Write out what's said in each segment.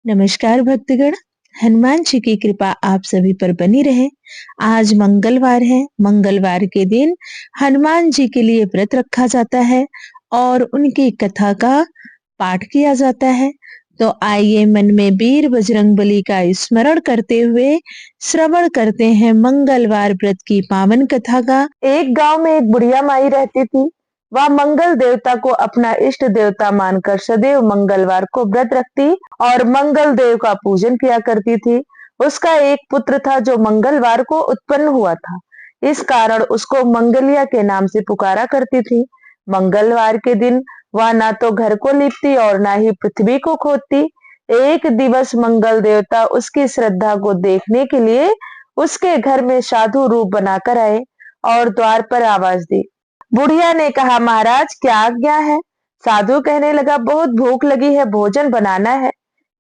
नमस्कार भक्तगण। हनुमान जी की कृपा आप सभी पर बनी रहे। आज मंगलवार है। मंगलवार के दिन हनुमान जी के लिए व्रत रखा जाता है और उनकी कथा का पाठ किया जाता है। तो आइए मन में वीर बजरंगबली का स्मरण करते हुए श्रवण करते हैं मंगलवार व्रत की पावन कथा का। एक गांव में एक बुढ़िया माई रहती थी। वह मंगल देवता को अपना इष्ट देवता मानकर सदैव मंगलवार को व्रत रखती और मंगल देव का पूजन किया करती थी। उसका एक पुत्र था जो मंगलवार को उत्पन्न हुआ था। इस कारण उसको मंगलिया के नाम से पुकारा करती थी। मंगलवार के दिन वह ना तो घर को लीपती और ना ही पृथ्वी को खोदती। एक दिवस मंगल देवता उसकी श्रद्धा को देखने के लिए उसके घर में साधु रूप बनाकर आए और द्वार पर आवाज दी। बुढ़िया ने कहा, महाराज क्या आज्ञा है? साधु कहने लगा, बहुत भूख लगी है, भोजन बनाना है।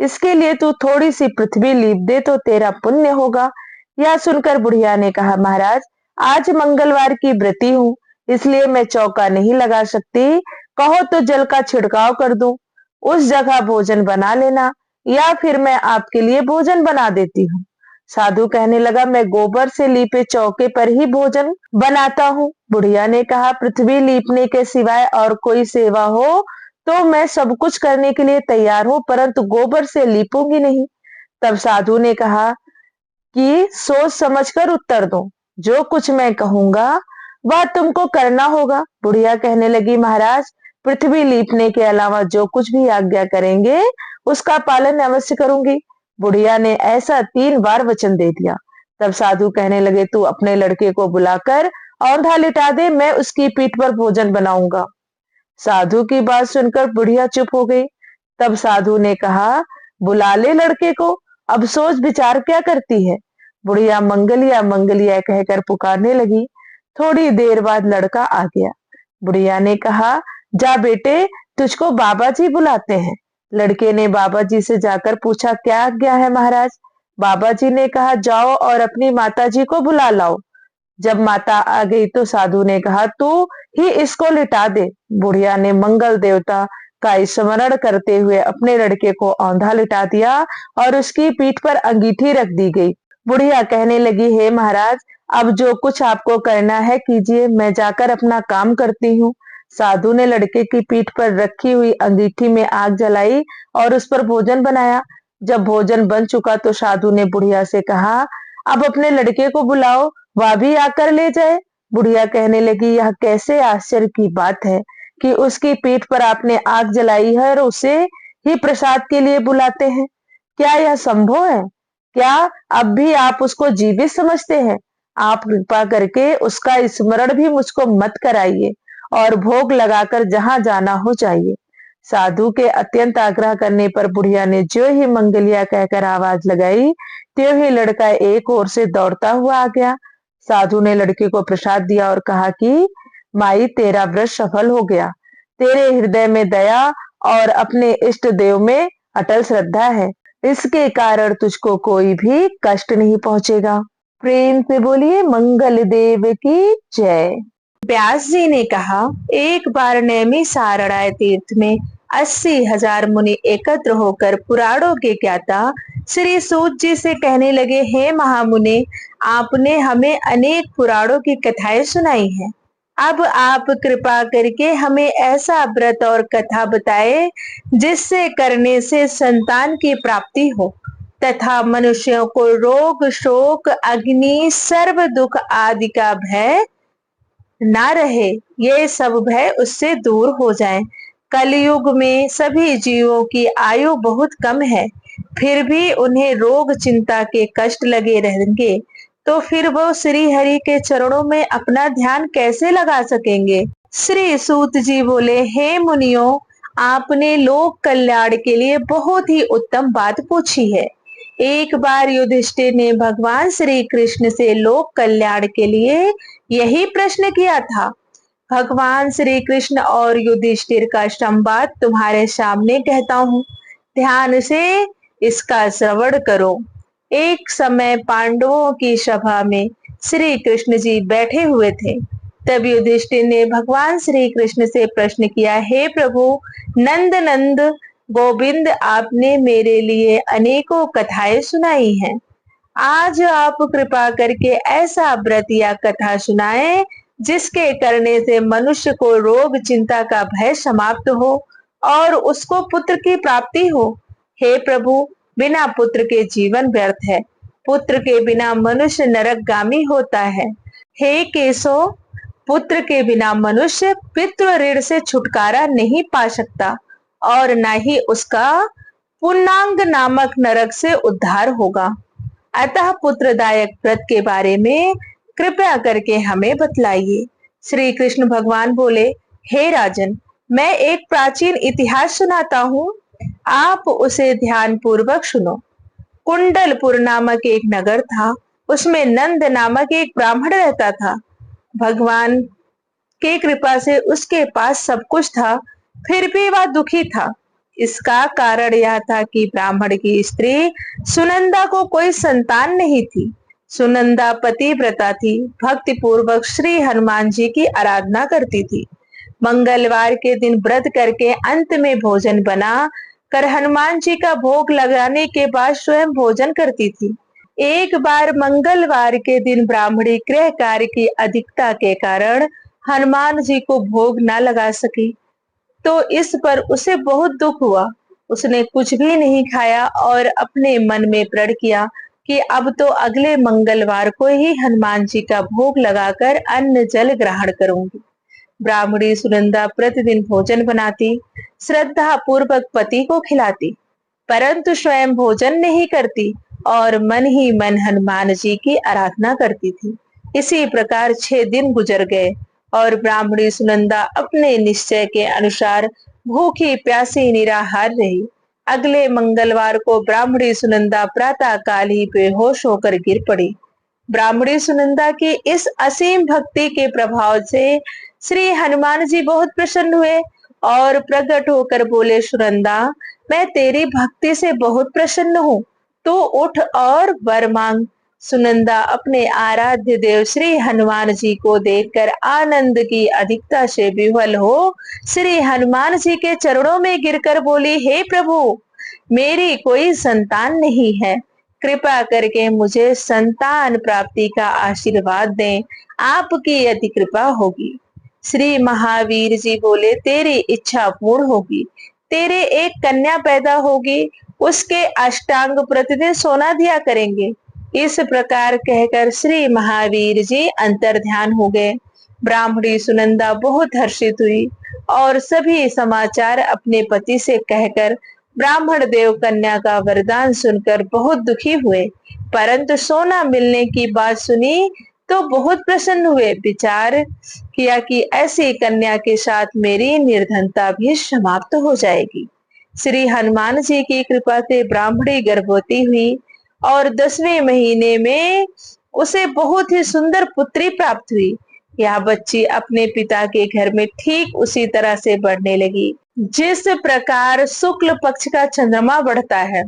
इसके लिए तू थोड़ी सी पृथ्वी लीप दे तो तेरा पुण्य होगा। यह सुनकर बुढ़िया ने कहा, महाराज आज मंगलवार की व्रती हूँ, इसलिए मैं चौका नहीं लगा सकती। कहो तो जल का छिड़काव कर दूं, उस जगह भोजन बना लेना, या फिर मैं आपके लिए भोजन बना देती हूँ। साधु कहने लगा, मैं गोबर से लीपे चौके पर ही भोजन बनाता हूँ। बुढ़िया ने कहा, पृथ्वी लीपने के सिवाय और कोई सेवा हो तो मैं सब कुछ करने के लिए तैयार हूँ, परंतु गोबर से लीपूंगी नहीं। तब साधु ने कहा कि सोच समझकर उत्तर दो, जो कुछ मैं कहूंगा वह तुमको करना होगा। बुढ़िया कहने लगी, महाराज पृथ्वी लीपने के अलावा जो कुछ भी आज्ञा करेंगे उसका पालन अवश्य करूंगी। बुढ़िया ने ऐसा 3 बार वचन दे दिया। तब साधु कहने लगे, तू अपने लड़के को बुलाकर औंधा लिटा दे, मैं उसकी पीठ पर भोजन बनाऊंगा। साधु की बात सुनकर बुढ़िया चुप हो गई। तब साधु ने कहा, बुला ले लड़के को, अब सोच विचार क्या करती है? बुढ़िया मंगलिया मंगलिया कहकर पुकारने लगी। थोड़ी देर बाद लड़का आ गया। बुढ़िया ने कहा, जा बेटे, तुझको बाबा जी बुलाते हैं। लड़के ने बाबा जी से जाकर पूछा, क्या आज्ञा है महाराज? बाबा जी ने कहा, जाओ और अपनी माता जी को बुला लाओ। जब माता आ गई तो साधु ने कहा, तू ही इसको लिटा दे। बुढ़िया ने मंगल देवता का स्मरण करते हुए अपने लड़के को औंधा लिटा दिया और उसकी पीठ पर अंगीठी रख दी गई। बुढ़िया कहने लगी, हे महाराज अब जो कुछ आपको करना है कीजिए, मैं जाकर अपना काम करती हूँ। साधु ने लड़के की पीठ पर रखी हुई अंगीठी में आग जलाई और उस पर भोजन बनाया। जब भोजन बन चुका तो साधु ने बुढ़िया से कहा, अब अपने लड़के को बुलाओ, वह भी आकर ले जाए। बुढ़िया कहने लगी, यह कैसे आश्चर्य की बात है कि उसकी पीठ पर आपने आग जलाई है और उसे ही प्रसाद के लिए बुलाते हैं। क्या यह संभव है? क्या अब भी आप उसको जीवित समझते हैं? आप कृपा करके उसका स्मरण भी मुझको मत कराइए और भोग लगाकर जहां जाना हो जाइए। साधु के अत्यंत आग्रह करने पर बुढ़िया ने जो ही मंगलिया कहकर आवाज लगाई, त्यों ही लड़का एक ओर से दौड़ता हुआ आ गया। साधु ने लड़के को प्रसाद दिया और कहा कि माई तेरा व्रत सफल हो गया। तेरे हृदय में दया और अपने इष्ट देव में अटल श्रद्धा है, इसके कारण तुझको कोई भी कष्ट नहीं पहुंचेगा। प्रेम से बोलिए मंगल देव की जय। व्यास जी ने कहा, एक बार नैमी सारणाय तीर्थ में 80,000 मुनि एकत्र होकर पुराणों के ज्ञाता श्री सूत जी से कहने लगे, हे महामुने, आपने हमें अनेक पुराणों की कथाएं सुनाई हैं। अब आप कृपा करके हमें ऐसा व्रत और कथा बताए जिससे करने से संतान की प्राप्ति हो तथा मनुष्यों को रोग शोक अग्नि सर्व दुख आदि का भय ना रहे, ये सब भय उससे दूर हो जाए। कलयुग में सभी जीवों की आयु बहुत कम है, फिर भी उन्हें रोग चिंता के कष्ट लगे रहेंगे, तो फिर वो श्री हरि के चरणों में अपना ध्यान कैसे लगा सकेंगे? श्री सूत जी बोले, हे मुनियों, आपने लोक कल्याण के लिए बहुत ही उत्तम बात पूछी है। एक बार युधिष्ठिर ने भगवान श्री कृष्ण से लोक कल्याण के लिए यही प्रश्न किया था। भगवान श्री कृष्ण और युधिष्ठिर का संवाद तुम्हारे सामने कहता हूँ, ध्यान से इसका श्रवण करो। एक समय पांडवों की सभा में श्री कृष्ण जी बैठे हुए थे। तब युधिष्ठिर ने भगवान श्री कृष्ण से प्रश्न किया, हे प्रभु नंद नंद, गोविंद, आपने मेरे लिए अनेकों कथाएं सुनाई हैं। आज आप कृपा करके ऐसा व्रत या कथा सुनाएं जिसके करने से मनुष्य को रोग चिंता का भय समाप्त हो और उसको पुत्र की प्राप्ति हो। हे प्रभु, बिना पुत्र के जीवन व्यर्थ है। पुत्र के बिना मनुष्य नरकगामी होता है। हे केशव, पुत्र के बिना मनुष्य पितृ ऋण से छुटकारा नहीं पा सकता और न ही उसका पुण्यांग नामक नरक से उद्धार होगा। अतः पुत्रदायक व्रत के बारे में कृपया करके हमें बतलाइए। श्री कृष्ण भगवान बोले, हे राजन, मैं एक प्राचीन इतिहास सुनाता हूँ, आप उसे ध्यान पूर्वक सुनो। कुंडलपुर नामक एक नगर था। उसमें नंद नामक एक ब्राह्मण रहता था। भगवान की कृपा से उसके पास सब कुछ था, फिर भी वह दुखी था। इसका कारण यह था कि ब्राह्मण की स्त्री सुनंदा को कोई संतान नहीं थी। सुनंदा पतिव्रता थी, भक्ति पूर्वक श्री हनुमान जी की आराधना करती थी। मंगलवार के दिन व्रत करके अंत में भोजन बना कर हनुमान जी का भोग लगाने के बाद स्वयं भोजन करती थी। एक बार मंगलवार के दिन ब्राह्मणी गृह कार्य की अधिकता के कारण हनुमान जी को भोग न लगा सकी, तो इस पर उसे बहुत दुख हुआ। उसने कुछ भी नहीं खाया और अपने मन में प्रण किया कि अब तो अगले मंगलवार को ही हनुमान जी का भोग लगाकर अन्न जल ग्रहण करूंगी। ब्राह्मणी सुनंदा प्रतिदिन भोजन बनाती, श्रद्धा पूर्वक पति को खिलाती, परंतु स्वयं भोजन नहीं करती और मन ही मन हनुमान जी की आराधना करती थी। इसी प्रकार 6 दिन गुजर गए और ब्राह्मणी सुनंदा अपने निश्चय के अनुसार भूखी प्यासी निराहार रही। अगले मंगलवार को ब्राह्मणी सुनंदा प्रातः काल ही बेहोश होकर गिर पड़ी। ब्राह्मणी सुनंदा की इस असीम भक्ति के प्रभाव से श्री हनुमान जी बहुत प्रसन्न हुए और प्रकट होकर बोले, सुनंदा, मैं तेरी भक्ति से बहुत प्रसन्न हूँ, तू उठ और वर मांग। सुनंदा अपने आराध्य देव श्री हनुमान जी को देखकर आनंद की अधिकता से विह्वल हो श्री हनुमान जी के चरणों में गिरकर बोली, हे प्रभु, मेरी कोई संतान नहीं है, कृपा करके मुझे संतान प्राप्ति का आशीर्वाद दें, आपकी यदि कृपा होगी। श्री महावीर जी बोले, तेरी इच्छा पूर्ण होगी, तेरे एक कन्या पैदा होगी, उसके अष्टांग प्रतिदिन सोना दिया करेंगे। इस प्रकार कहकर श्री महावीर जी अंतर ध्यान हो गए। ब्राह्मणी सुनंदा बहुत हर्षित हुई और सभी समाचार अपने पति से कहकर ब्राह्मण देव कन्या का वरदान सुनकर बहुत दुखी हुए, परंतु सोना मिलने की बात सुनी तो बहुत प्रसन्न हुए। विचार किया कि ऐसी कन्या के साथ मेरी निर्धनता भी समाप्त हो जाएगी। श्री हनुमान जी की कृपा से ब्राह्मणी गर्भवती हुई और 10वें महीने में उसे बहुत ही सुंदर पुत्री प्राप्त हुई। यह बच्ची अपने पिता के घर में ठीक उसी तरह से बढ़ने लगी जिस प्रकार शुक्ल पक्ष का चंद्रमा बढ़ता है।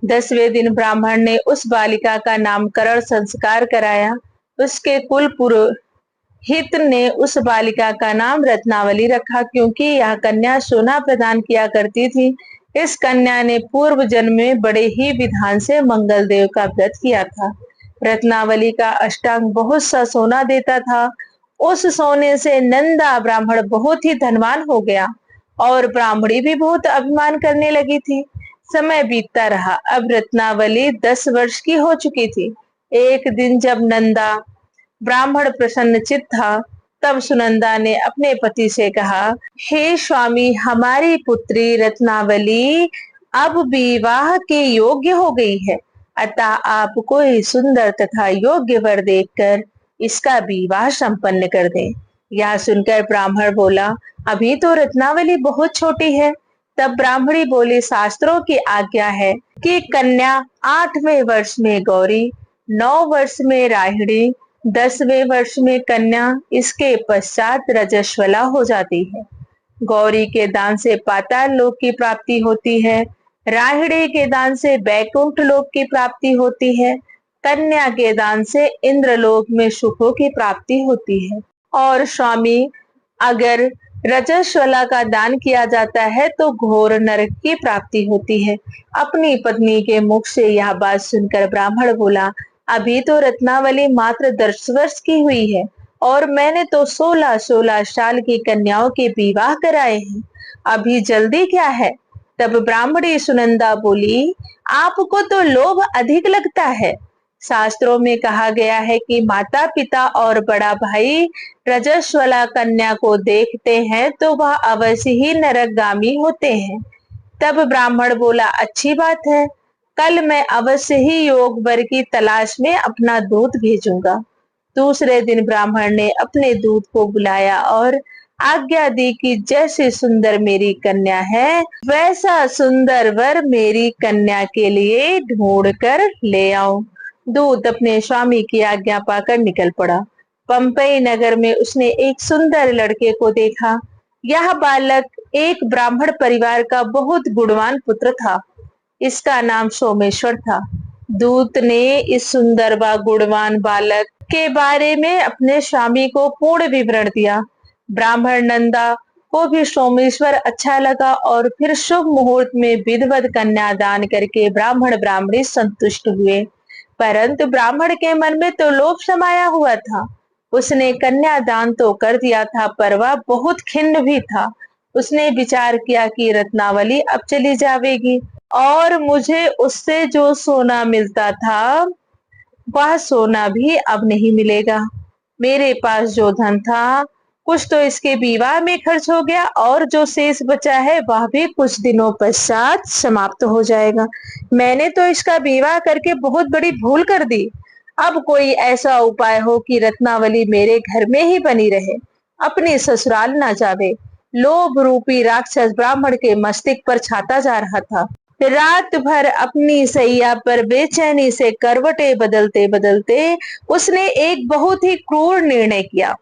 10वें दिन ब्राह्मण ने उस बालिका का नामकरण संस्कार कराया। उसके कुल पुरोहित ने उस बालिका का नाम रत्नावली रखा, क्योंकि यह कन्या सोना प्रदान किया करती थी। इस कन्या ने पूर्व जन्म में बड़े ही विधान से मंगल देव का व्रत किया था। रत्नावली का अष्टांग बहुत सा सोना देता था। उस सोने से नंदा ब्राह्मण बहुत ही धनवान हो गया और ब्राह्मणी भी बहुत अभिमान करने लगी थी। समय बीतता रहा। अब रत्नावली 10 वर्ष की हो चुकी थी। एक दिन जब नंदा ब्राह्मण प्रसन्नचित्त था, तब सुनंदा ने अपने पति से कहा, हे स्वामी, हमारी पुत्री रत्नावली अब विवाह के योग्य हो गई है, अतः आप कोई सुंदर तथा योग्य वर देखकर इसका विवाह संपन्न कर दें। यह सुनकर ब्राह्मण बोला, अभी तो रत्नावली बहुत छोटी है। तब ब्राह्मणी बोली, शास्त्रों की आज्ञा है कि कन्या 8वें वर्ष में गौरी, 9 वर्ष में राहिणी, 10वें वर्ष में कन्या, इसके पश्चात रजस्वला हो जाती है। गौरी के दान से पाताल लोक की प्राप्ति होती है, राहिणी के दान से बैकुंठ लोक की प्राप्ति होती है, कन्या के दान से इंद्रलोक में सुखों की प्राप्ति होती है। और स्वामी, अगर रजस्वला का दान किया जाता है तो घोर नरक की प्राप्ति होती है। अपनी पत्नी के मुख से यह बात सुनकर ब्राह्मण बोला, अभी तो रत्नावली मात्र 10 वर्ष की हुई है और मैंने तो 16-16 साल की कन्याओं के विवाह कराए हैं, अभी जल्दी क्या है। तब ब्राह्मणी सुनंदा बोली, आपको तो लोभ अधिक लगता है। शास्त्रों में कहा गया है कि माता पिता और बड़ा भाई रजस्वला कन्या को देखते हैं तो वह अवश्य ही नरकगामी होते हैं। तब ब्राह्मण बोला, अच्छी बात है, कल मैं अवश्य ही योग वर की तलाश में अपना दूत भेजूंगा। दूसरे दिन ब्राह्मण ने अपने दूत को बुलाया और आज्ञा दी कि जैसे सुंदर मेरी कन्या है वैसा सुंदर वर मेरी कन्या के लिए ढूंढ कर ले आओ। दूत अपने स्वामी की आज्ञा पाकर निकल पड़ा। पंपई नगर में उसने एक सुंदर लड़के को देखा। यह बालक एक ब्राह्मण परिवार का बहुत गुणवान पुत्र था। इसका नाम सोमेश्वर था। दूत ने इस सुंदर व गुणवान बालक के बारे में अपने स्वामी को पूर्ण विवरण दिया। ब्राह्मण नंदा को भी सोमेश्वर अच्छा लगा और फिर शुभ मुहूर्त में विधिवत कन्या दान करके ब्राह्मण ब्राह्मणी संतुष्ट हुए। परंतु ब्राह्मण के मन में तो लोभ समाया हुआ था। उसने कन्या दान तो कर दिया था पर वह बहुत खिन्न भी था। उसने विचार किया कि रत्नावली अब चली जाएगी और मुझे उससे जो सोना मिलता था वह सोना भी अब नहीं मिलेगा। मेरे पास जो धन था कुछ तो इसके विवाह में खर्च हो गया और जो शेष बचा है वह भी कुछ दिनों पश्चात समाप्त हो जाएगा। मैंने तो इसका विवाह करके बहुत बड़ी भूल कर दी। अब कोई ऐसा उपाय हो कि रत्नावली मेरे घर में ही बनी रहे, अपने ससुराल ना जावे। लोभ रूपी राक्षस ब्राह्मण के मस्तिष्क पर छाता जा रहा था। रात भर अपनी सैया पर बेचैनी से करवटें बदलते बदलते उसने एक बहुत ही क्रूर निर्णय किया।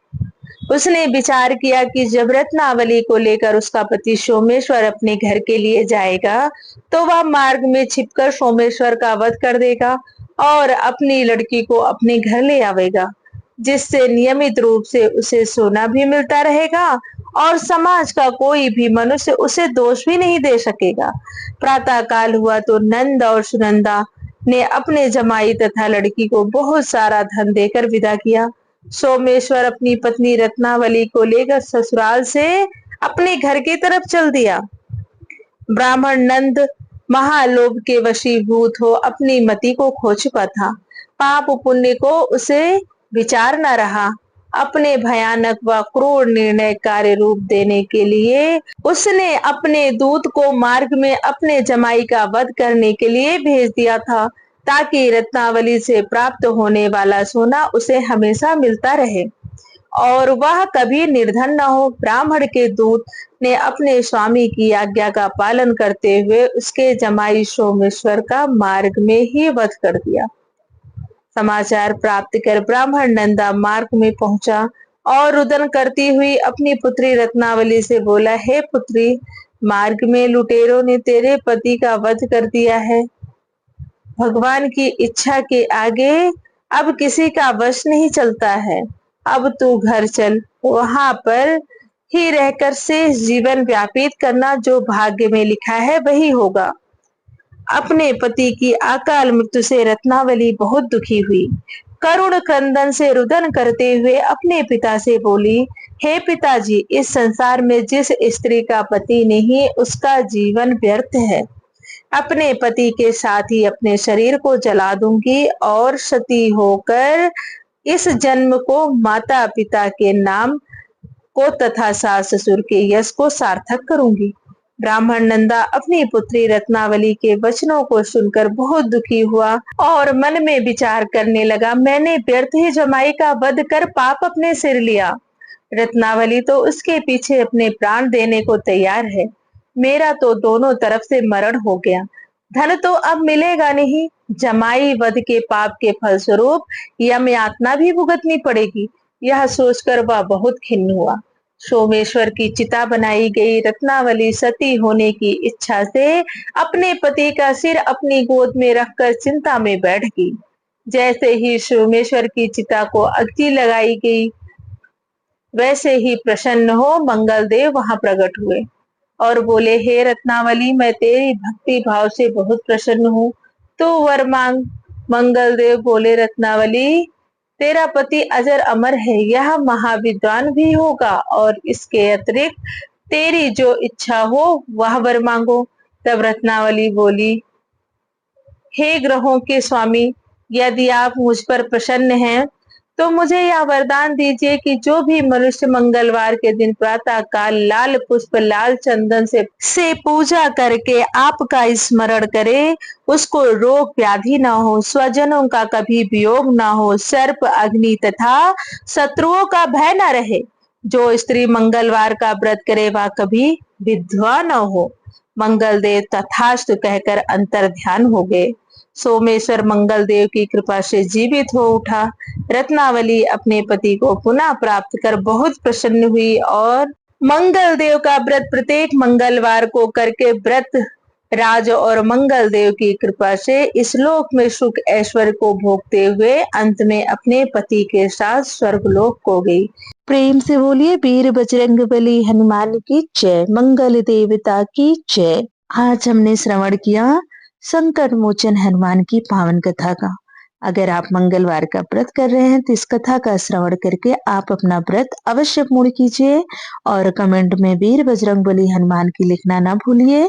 उसने विचार किया कि जब रत्नावली को लेकर उसका पति सोमेश्वर अपने घर के लिए जाएगा तो वह मार्ग में छिपकर सोमेश्वर का वध कर देगा और अपनी लड़की को अपने घर ले आवेगा, जिससे नियमित रूप से उसे सोना भी मिलता रहेगा और समाज का कोई भी मनुष्य उसे दोष भी नहीं दे सकेगा। प्रातः काल हुआ तो नंद और सुनंदा ने अपने जमाई तथा लड़की को बहुत सारा धन देकर विदा किया। सोमेश्वर अपनी पत्नी रत्नावली को लेकर ससुराल से अपने घर की तरफ चल दिया। ब्राह्मण नंद महालोभ के वशीभूत हो अपनी मति को खो चुका था। पाप पुण्य को उसे विचार न रहा। अपने भयानक व क्रूर निर्णय कार्य रूप देने के लिए उसने अपने दूत को मार्ग में अपने जमाई का वध करने के लिए भेज दिया था, ताकि रत्नावली से प्राप्त होने वाला सोना उसे हमेशा मिलता रहे और वह कभी निर्धन न हो। ब्राह्मण के दूत ने अपने स्वामी की आज्ञा का पालन करते हुए उसके जमाई सोमेश्वर का मार्ग में ही वध कर दिया। समाचार प्राप्त कर ब्राह्मण नंदा मार्ग में पहुंचा और रुदन करती हुई अपनी पुत्री रत्नावली से बोला, हे पुत्री, मार्ग में लुटेरों ने तेरे पति का वध कर दिया है। भगवान की इच्छा के आगे अब किसी का वश नहीं चलता है। अब तू घर चल, वहां पर ही रहकर शेष जीवन व्यतीत करना, जो भाग्य में लिखा है वही होगा। अपने पति की अकाल मृत्यु से रत्नावली बहुत दुखी हुई। करुण क्रंदन से रुदन करते हुए अपने पिता से बोली, हे पिताजी, इस संसार में जिस स्त्री का पति नहीं उसका जीवन व्यर्थ है। अपने पति के साथ ही अपने शरीर को जला दूंगी और सती होकर इस जन्म को माता पिता के नाम को तथा सास ससुर के यश को सार्थक करूंगी। ब्राह्मण नंदा अपनी पुत्री रत्नावली के वचनों को सुनकर बहुत दुखी हुआ और मन में विचार करने लगा, मैंने व्यर्थ ही जमाई का वध कर पाप अपने सिर लिया। रत्नावली तो उसके पीछे अपने प्राण देने को तैयार है। मेरा तो दोनों तरफ से मरण हो गया। धन तो अब मिलेगा नहीं। जमाई वध के पाप के फलस्वरूप यम यातना भी भुगतनी पड़ेगी। यह सोचकर वह बहुत खिन्न हुआ। सोमेश्वर की चिता बनाई गई। रत्नावली सती होने की इच्छा से अपने पति का सिर अपनी गोद में रखकर चिंता में बैठ गई। जैसे ही सोमेश्वर की चिता को अग्नि लगाई गई, वैसे ही प्रसन्न हो मंगल देव वहां प्रकट हुए और बोले, हे रत्नावली, मैं तेरी भक्ति भाव से बहुत प्रसन्न हूँ, तो वर मांग। मंगल देव बोले, रत्नावली, तेरा पति अजर अमर है, यह महाविद्वान भी होगा, और इसके अतिरिक्त तेरी जो इच्छा हो वह वर मांगो। तब रत्नावली बोली, हे ग्रहों के स्वामी, यदि आप मुझ पर प्रसन्न हैं तो मुझे यह वरदान दीजिए कि जो भी मनुष्य मंगलवार के दिन प्रातः काल लाल पुष्प लाल चंदन से पूजा करके आपका स्मरण करे, उसको रोग व्याधि न हो, स्वजनों का कभी वियोग न हो, सर्प अग्नि तथा शत्रुओं का भय न रहे। जो स्त्री मंगलवार का व्रत करे वह कभी विधवा न हो। मंगल देव तथास्तु कहकर अंतर ध्यान हो गए। सोमेश्वर मंगल देव की कृपा से जीवित हो उठा। रत्नावली अपने पति को पुनः प्राप्त कर बहुत प्रसन्न हुई और मंगल देव का व्रत प्रत्येक मंगलवार को करके व्रत राज और मंगल देव की कृपा से इस लोक में सुख ऐश्वर्य को भोगते हुए अंत में अपने पति के साथ स्वर्गलोक को गई। प्रेम से बोलिए, वीर बजरंगबली हनुमान की जय, मंगल देवता की जय। आज हमने श्रवण किया संकट मोचन हनुमान की पावन कथा का। अगर आप मंगलवार का व्रत कर रहे हैं तो इस कथा का श्रवण करके आप अपना व्रत अवश्य पूर्ण कीजिए और कमेंट में वीर बजरंगबली हनुमान की लिखना ना भूलिए।